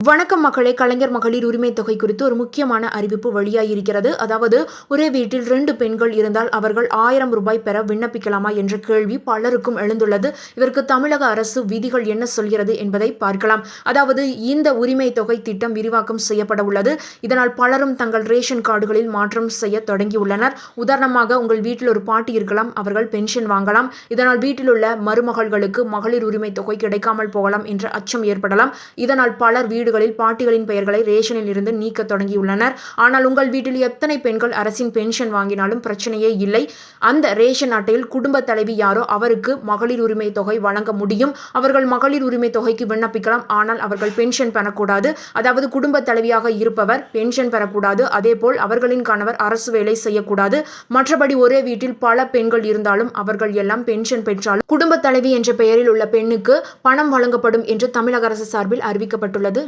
வணக்கம் மக்களே. கலைஞர் மகளிர் உரிமை தொகை குறித்து ஒரு முக்கியமான அறிவிப்பு வெளியாகியிருக்கிறது. அதாவது, ஒரே வீட்டில் 2 பெண்கள் இருந்தால் அவர்கள் 1000 ரூபாய் பெற விண்ணப்பிக்கலாமா என்ற கேள்வி பலருக்கும் எழுந்துள்ளது. இதற்கு தமிழக அரசு விதிகள் என்ன சொல்கிறது என்பதை பார்க்கலாம். அதாவது, இந்த உரிமை தொகை திட்டம் விரிவாக்கம் செய்யப்பட உள்ளது. இதனால் பலரும் தங்கள் ரேஷன் கார்டுகளில் மாற்றம் செய்ய தொடங்கியுள்ளனர். உதாரணமாக, உங்கள் வீட்டில் ஒரு பாட்டி இருக்கலாம், அவர்கள் பென்ஷன் வாங்கலாம். இதனால் வீட்டில் உள்ள மருமகள்களுக்கு மகளிர் உரிமை தொகை கிடைக்காமல் போகலாம் என்ற அச்சம் ஏற்படலாம். இதனால் பலர் வீடுகளில் பாட்டிகளின் பெயர்களை ரேஷனில் இருந்து நீக்க தொடங்கியுள்ளனர். ஆனால் உங்கள் வீட்டில் எத்தனை பெண்கள் அரசின் பென்ஷன் வாங்கினாலும் பிரச்சனையே இல்லை. அந்த ரேஷன் அட்டையில் குடும்ப தலைவி யாரோ அவருக்கு மகளிர் உரிமை தொகை வழங்க முடியும். அவர்கள் மகளிர் உரிமை தொகைக்கு விண்ணப்பிக்கலாம். ஆனால் அவர்கள் பென்ஷன் பெறக்கூடாது. அதாவது, குடும்ப தலைவியாக இருப்பவர் பென்ஷன் பெறக்கூடாது. அதேபோல் அவர்களின் கணவர் அரசு வேலை செய்யக்கூடாது. மற்றபடி ஒரே வீட்டில் பல பெண்கள் இருந்தாலும் அவர்கள் எல்லாம் பென்ஷன் பெற்றாலும் குடும்ப தலைவி என்ற பெயரில் உள்ள பெண்ணுக்கு பணம் வழங்கப்படும் என்று தமிழக அரசு சார்பில் அறிவிக்கப்பட்டுள்ளது.